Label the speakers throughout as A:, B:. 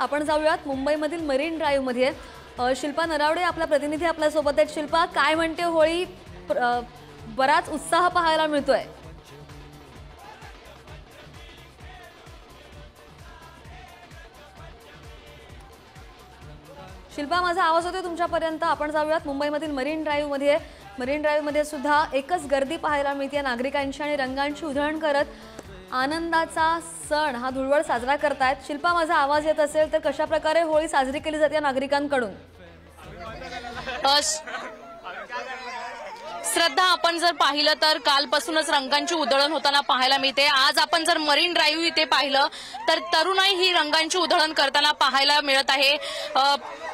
A: आपण जाऊयात मुंबईमधील मरीन ड्राईव्ह मध्ये। शिल्पा नरावडे आपला प्रतिनिधी आपल्या सोबत आहेत। शिल्पा, काय म्हणते होळी? बराच उत्साह पाहायला मिळतोय। शिल्पा, माझा आवाज होतोय तुमच्यापर्यंत? आपण जाऊयात मुंबईमधील मरीन ड्राईव्ह मध्ये। मरीन ड्राईव्ह मध्ये सुद्धा एकच गर्दी पाहायला मिळते, नागरिकांची आणि रंगांची उधळण करत आनंदाचा सण हा धुळवड साजरा करतायत। शिल्पा, माझा आवाज येत असेल तर कशा प्रकारे होळी साजरी केली जाते नागरिकांकडून?
B: श्रद्धा, आपण जर पाहिलं तर कालपासूनच रंगांची उधळण होताना पाहायला मिळते। आज आपण जर मरीन ड्राईव्ह इथे पाहिलं तर तरुणाई ही रंगांची उधळण करताना पाहायला मिळत आहे।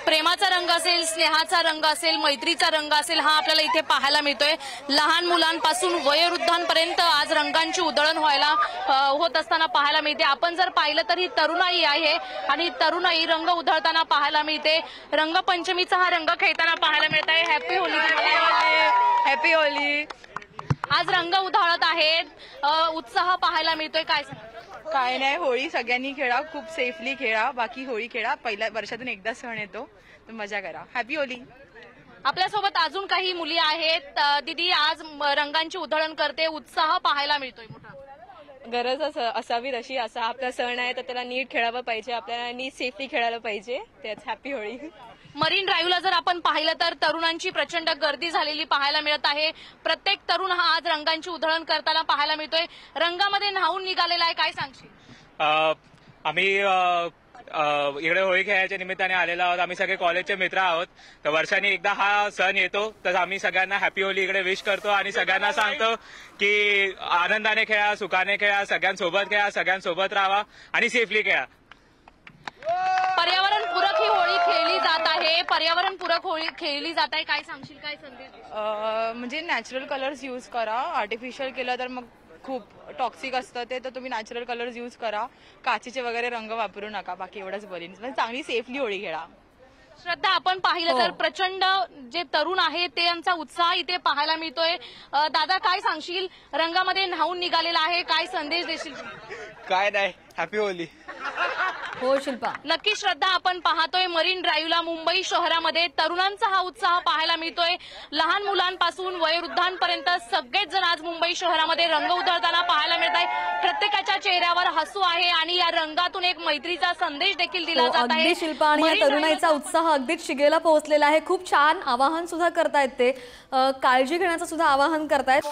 B: प्रेमाचा रंग असेल, स्नेहाचा रंग असेल, मैत्रीचा रंग असेल, हा आपल्याला इथे पाहायला मिळतोय। लहान मुलांपासून वयोवृद्धांपर्यंत आज रंगांची उधळण होत असताना पाहायला मिळते। आपण जर पाहिलं तर ही तरुणाई आहे आणि तरुणाई रंग उधळताना पाहायला मिळते। रंगपंचमीचा हा रंग खेळताना पाहायला मिळत आहे। Happy Holy, happy Holy. आज रंग उधळत आहेत, उत्साह पाहायला मिळतोय।
C: काय नाही, होळी सगळ्यांनी खेळा, खूप सेफली खेळा, बाकी होळी खेळा, पहिल्या वर्षातून एकदा सण येतो तर मजा करा। Happy Holy.
B: आपल्यासोबत अजून काही मुली आहेत। दीदी, आज रंगांची उधळण करते, उत्साह पाहायला मिळतोय मोठा।
D: गरज असावी तशी, असा आपला सण आहे तर त्याला नीट खेळायला पाहिजे, आपल्याला नीट सेफली खेळायला पाहिजे। त्याच हॅपी होळी।
B: मरीन ड्राईव्हला जर आपण पाहिलं तर तरुणांची प्रचंड गर्दी झालेली पाहायला मिळत आहे। प्रत्येक तरुण हा आज रंगांची उधळण करताना पाहायला मिळतोय, रंगामध्ये न्हावून निघालेला आहे। काय सांगशील?
E: आम्ही इकडे होळी खेळायच्या निमित्ताने आलेलो आहोत। आम्ही सगळे कॉलेजचे मित्र आहोत, तर वर्षांनी एकदा हा सण येतो, तर आम्ही सगळ्यांना हॅपी होली इकडे विश करतो आणि सगळ्यांना सांगतो की आनंदाने खेळा, सुखाने खेळा, सगळ्यांसोबत खेळा, सगळ्यांसोबत राहा आणि सेफली खेळा।
B: पर्यावरणपूरक ही होळी खेळली जात आहे, पर्यावरणपूरक होळी खेळली जात आहे। काय सांगशील, काय संदेश?
C: म्हणजे नॅचरल कलर्स यूज करा, आर्टिफिशियल केलं तर मग खूप टॉक्सिक असतं ते, तर तुम्ही नॅचरल कलर्स यूज करा, काचेचे वगैरे रंग वापरू नका, बाकी एवढंच बोलीन। चांगली सेफली होळी खेळा।
B: श्रद्धा, आपण पाहिलं तर प्रचंड जे तरुण आहेत त्यांचा उत्साह इथे पाहायला मिळतोय। दादा, काय सांगशील? रंगामध्ये न्हावून निघालेला आहे, काय संदेश देशील?
F: काय नाही, हॅपी होली।
A: हो शिल्पा,
B: नक्की श्रद्धा, आपण पाहतोय मरीन ड्राईव्हला मुंबई शहरामध्ये तरुणांचा हा उत्साह पाहायला मिळतोय। लहान मुलांपासून वयोवृद्धांपर्यंत सगळेच जण आज मुंबई शहरामध्ये रंग उधळताना पाहायला मिळत आहे। प्रत्येकाच्या चेहऱ्यावर हसू आहे आणि या रंगातून एक मैत्रीचा संदेश देखील दिला जात आहे।
A: अगदी शिल्पा, आणि या तरुणाईचा उत्साह अगदीच शिगेला पोहोचलेला आहे। खूप छान आवाहन सुद्धा करतायत ते, काळजी घेण्याचं सुद्धा आवाहन करतायत।